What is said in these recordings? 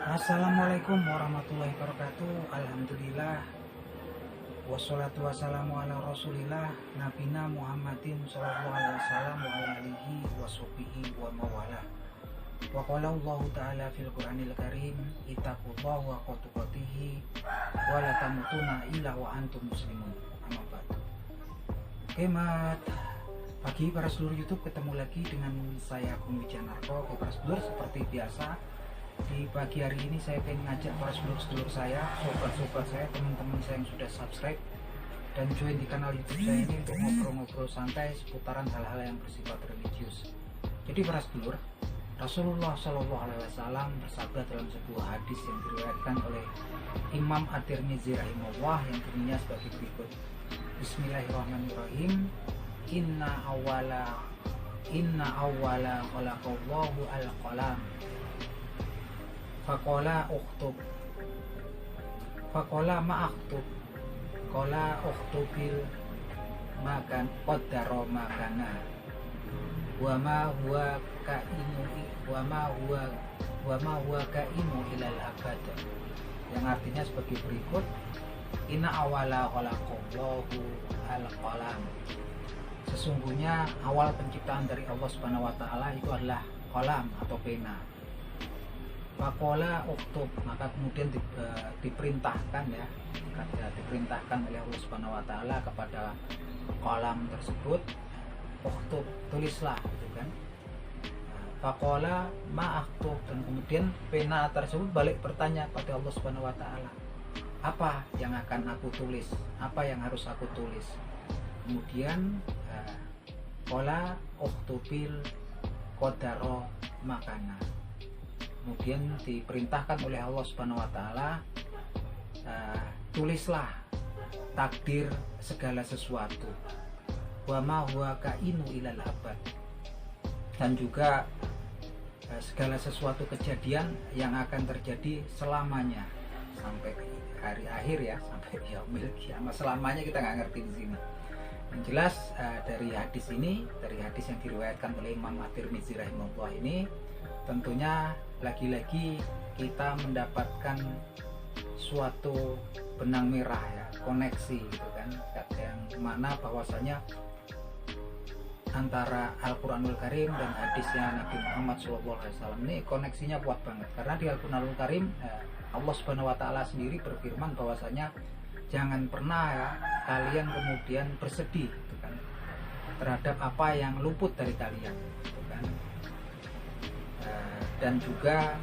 Assalamualaikum warahmatullahi wabarakatuh. Alhamdulillah. Wassalatu wassalamu ala rasulillah Nabina Muhammadin sallallahu alaihi wasallam wa ala alihi wa sahbihi wa mawala. Wa qala Allah ta'ala fil Qur'anil Karim, ittaqullaha wa tuqatihi wa la tamutunna illa wa antum muslimun. Amma ba'du. Oke, mat. Pagi para seluruh YouTube, ketemu lagi dengan saya Agung Wijanarko. Oke, para seluruh, seperti biasa di pagi hari ini saya ingin ngajak para sedulur-sedulur saya, sobat-sobat saya, teman-teman saya yang sudah subscribe dan join di kanal YouTube saya ini untuk ngobrol-ngobrol santai seputaran hal-hal yang bersifat religius. Jadi para sedulur, Rasulullah Shallallahu Alaihi Wasallam bersabda dalam sebuah hadis yang diriwayatkan oleh Imam At-Tirmidzi rahimahullah yang bunyinya sebagai berikut. Bismillahirrahmanirrahim. Inna awwala khalaqallahu al-qalam. Faqala uktub. Faqala ma aktub. Qala uktubil makan qaddara makana. Wa ma huwa kainu ilal abad. Yang artinya sebagai berikut. Inna awwala khalaqallahu al-qalam. Sesungguhnya awal penciptaan dari Allah Subhanahu wa taala itu adalah qalam atau pena. Faqala uktub, maka kemudian diperintahkan oleh Allah Subhanahu wa taala kepada qalam tersebut, uktub, tulislah, gitu kan. Faqala ma aktub, dan kemudian pena tersebut balik bertanya pada Allah Subhanahu wa taala, apa yang akan aku tulis, apa yang harus aku tulis. Kemudian qala uktubil qadara makana. Kemudian diperintahkan oleh Allah Subhanahu wa taala, tulislah takdir segala sesuatu. Wa ma huwa kainu ilal abad. Dan juga segala sesuatu kejadian yang akan terjadi selamanya sampai hari akhir ya, sampai yaumil kiamah. Selamanya kita nggak ngerti di sini. Yang jelas dari hadis ini, dari hadis yang diriwayatkan oleh Imam At-Tirmidzi rahimahullah ini, tentunya lagi-lagi kita mendapatkan suatu benang merah ya, koneksi gitu kan, yang mana bahwasanya antara Al-Quranul Karim dan hadisnya Nabi Muhammad SAW ini koneksinya kuat banget. Karena di Al-Quranul Karim Allah Subhanahu wa taala sendiri berfirman bahwasanya jangan pernah ya kalian kemudian bersedih gitu kan, terhadap apa yang luput dari kalian gitu kan. Dan juga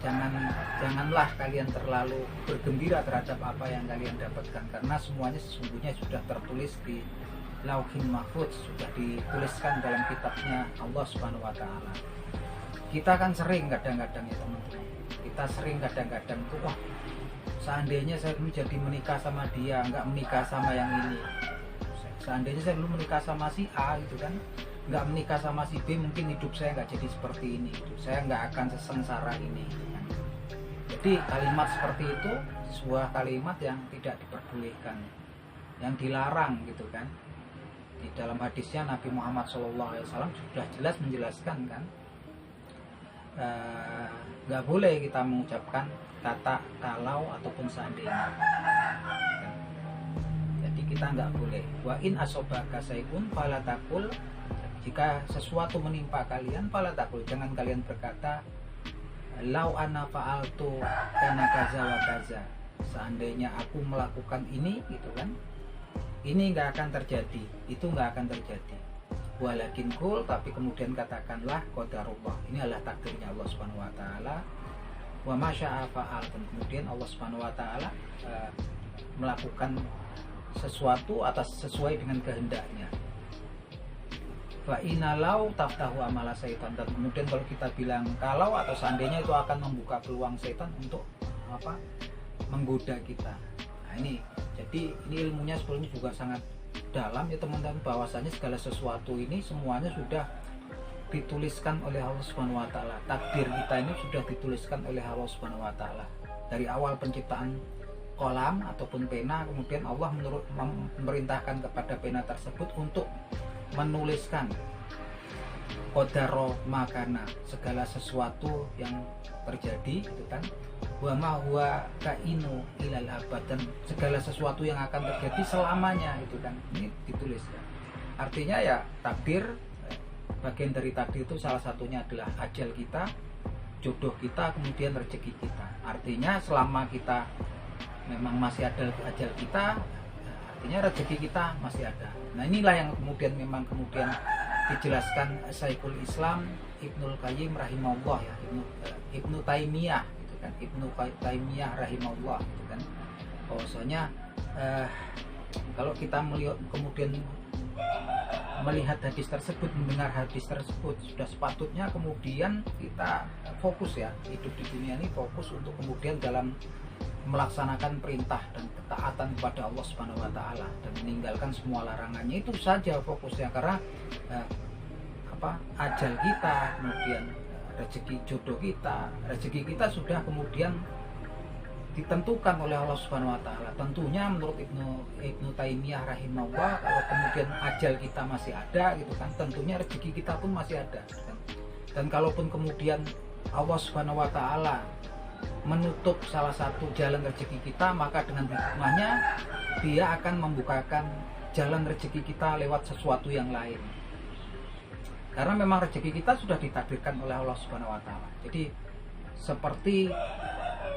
janganlah kalian terlalu bergembira terhadap apa yang kalian dapatkan, karena semuanya sesungguhnya sudah tertulis di Lauhin Mahfuz, sudah dituliskan dalam kitabnya Allah Subhanahu wa taala. Kita kan sering kadang-kadang ya teman-teman, kita sering kadang-kadang tuh, wah seandainya saya dulu jadi menikah sama dia, nggak menikah sama yang ini. Seandainya saya dulu menikah sama si A gitu kan, nggak menikah sama si B, mungkin hidup saya nggak jadi seperti ini gitu. Saya nggak akan sesengsara ini gitu kan. Jadi kalimat seperti itu sebuah kalimat yang tidak diperbolehkan, yang dilarang gitu kan. Di dalam hadisnya Nabi Muhammad SAW sudah jelas menjelaskan kan, nggak boleh kita mengucapkan kata kalau ataupun seandainya. Jadi kita nggak boleh. Wa in asobaka sayun fala taqul, jika sesuatu menimpa kalian fala taqul, jangan kalian berkata lau ana fa'altu kana kaza wa kaza, seandainya aku melakukan ini gitu kan, ini nggak akan terjadi, itu nggak akan terjadi. Walakin kul, tapi kemudian katakanlah qadarullah, ini adalah takdirnya Allah Subhanahu wa taala. Wa ma syaa fa'al, dan kemudian Allah Subhanahu wa taala melakukan sesuatu atas sesuai dengan kehendaknya. Fa inalau taftahu amala syaitan, dan kemudian kalau kita bilang kalau atau seandainya, itu akan membuka peluang setan untuk apa? Menggoda kita. Nah ini, jadi ini ilmunya sebenarnya juga sangat dalam ya teman-teman, bahwasanya segala sesuatu ini semuanya sudah dituliskan oleh Allah Subhanahu wa taala. Takdir kita ini sudah dituliskan oleh Allah Subhanahu wa taala. Dari awal penciptaan kolam ataupun pena, kemudian Allah memerintahkan kepada pena tersebut untuk menuliskan qadaro makana, segala sesuatu yang terjadi gitu kan, wa ma huwa kainu ilal abad, dan segala sesuatu yang akan terjadi selamanya gitu kan. Ini ditulis ya. Artinya ya takdir, bagian dari takdir itu salah satunya adalah ajal kita, jodoh kita, kemudian rezeki kita. Artinya selama kita memang masih ada ajal kita, artinya rezeki kita masih ada. Nah inilah yang kemudian dijelaskan Syekhul Islam Ibnul Qayyim rahimahullah ya, Ibnu Taimiyah gitu kan, Ibnu Taimiyah rahimahullah gitu kan, bahwasanya kalau kita kemudian melihat hadis tersebut, mendengar hadis tersebut, sudah sepatutnya kemudian kita fokus ya, hidup di dunia ini fokus untuk kemudian dalam melaksanakan perintah dan ketaatan kepada Allah Subhanahu wa taala dan meninggalkan semua larangannya. Itu saja fokusnya, karena ajal kita, kemudian rezeki jodoh kita, rezeki kita sudah kemudian ditentukan oleh Allah Subhanahu wa taala. Tentunya menurut Ibnu Taimiyah rahimahullah, kalau kemudian ajal kita masih ada gitu kan, tentunya rezeki kita pun masih ada kan? Dan kalaupun kemudian Allah Subhanahu wa taala menutup salah satu jalan rezeki kita, maka dengan hikmahnya dia akan membukakan jalan rezeki kita lewat sesuatu yang lain. Karena memang rezeki kita sudah ditakdirkan oleh Allah Subhanahu wa taala. Jadi seperti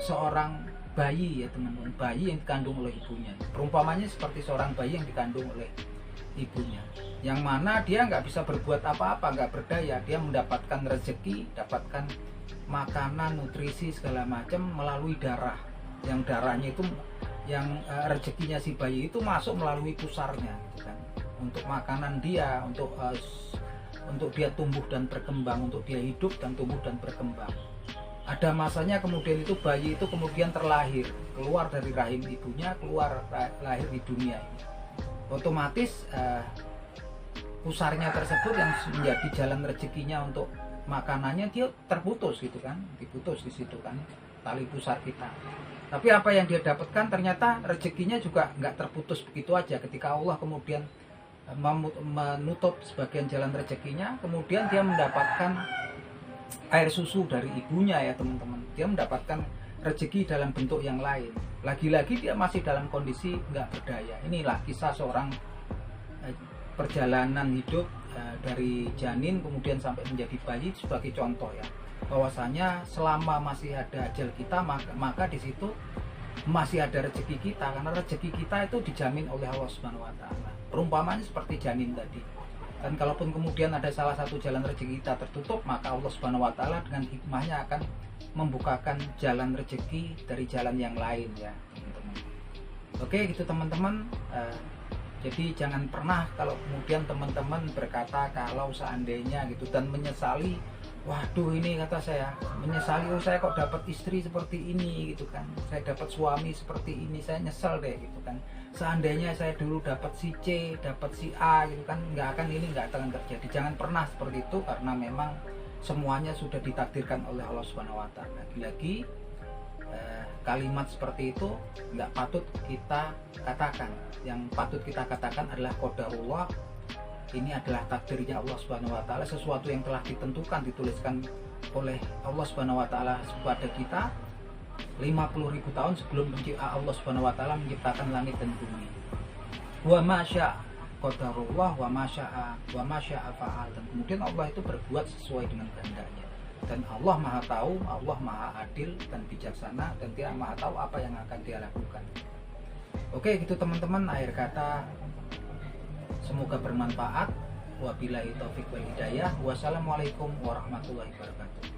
seorang bayi ya teman-teman, bayi yang dikandung oleh ibunya. Perumpamannya seperti seorang bayi yang dikandung oleh ibunya, yang mana dia nggak bisa berbuat apa-apa, nggak berdaya. Dia mendapatkan rezeki, dapatkan makanan, nutrisi segala macam melalui darah. Yang darahnya itu, yang rezekinya si bayi itu masuk melalui pusarnya gitu kan, untuk makanan dia, untuk dia tumbuh dan berkembang, untuk dia hidup dan tumbuh dan berkembang. Ada masanya kemudian itu bayi itu kemudian terlahir, keluar dari rahim ibunya, lahir di dunia ini. Otomatis pusarnya tersebut yang menjadi jalan rezekinya untuk makanannya, dia terputus gitu kan, diputus di situ kan tali pusar kita. Tapi apa yang dia dapatkan ternyata rezekinya juga nggak terputus begitu aja. Ketika Allah kemudian menutup sebagian jalan rezekinya, kemudian dia mendapatkan air susu dari ibunya ya teman-teman. Dia mendapatkan rezeki dalam bentuk yang lain. Lagi-lagi dia masih dalam kondisi nggak berdaya. Inilah kisah seorang perjalanan hidup dari janin kemudian sampai menjadi bayi sebagai contoh ya, bahwasanya selama masih ada ajal kita, maka di situ masih ada rezeki kita, karena rezeki kita itu dijamin oleh Allah Subhanahu wa taala. Perumpamannya seperti janin tadi. Dan kalaupun kemudian ada salah satu jalan rezeki kita tertutup, maka Allah Subhanahu wa taala dengan hikmahnya akan membukakan jalan rezeki dari jalan yang lain ya teman-teman. Oke gitu teman-teman. Jadi jangan pernah kalau kemudian teman-teman berkata kalau seandainya gitu dan menyesali, waduh ini kata saya menyesali, oh saya kok dapat istri seperti ini gitu kan, saya dapat suami seperti ini, saya nyesel deh gitu kan. Seandainya saya dulu dapat si C, dapat si A gitu kan, nggak akan terjadi. Jangan pernah seperti itu, karena memang semuanya sudah ditakdirkan oleh Allah Subhanahu wa taala. Lagi-lagi kalimat seperti itu nggak patut kita katakan. Yang patut kita katakan adalah qadarullah. Ini adalah takdirnya Allah Subhanahu wa taala, sesuatu yang telah ditentukan, dituliskan oleh Allah Subhanahu wa taala kepada kita 50.000 tahun sebelum Allah Subhanahu wa taala menciptakan langit dan bumi. Wa ma syaa qadarullah wa ma syaa fa'al. Dan kemudian Allah itu berbuat sesuai dengan kehendaknya. Dan Allah Maha tahu, Allah Maha adil dan bijaksana, dan Dia Maha tahu apa yang akan Dia lakukan. Oke gitu teman-teman, akhir kata semoga bermanfaat. Wabillahi taufik wal hidayah. Wassalamualaikum warahmatullahi wabarakatuh.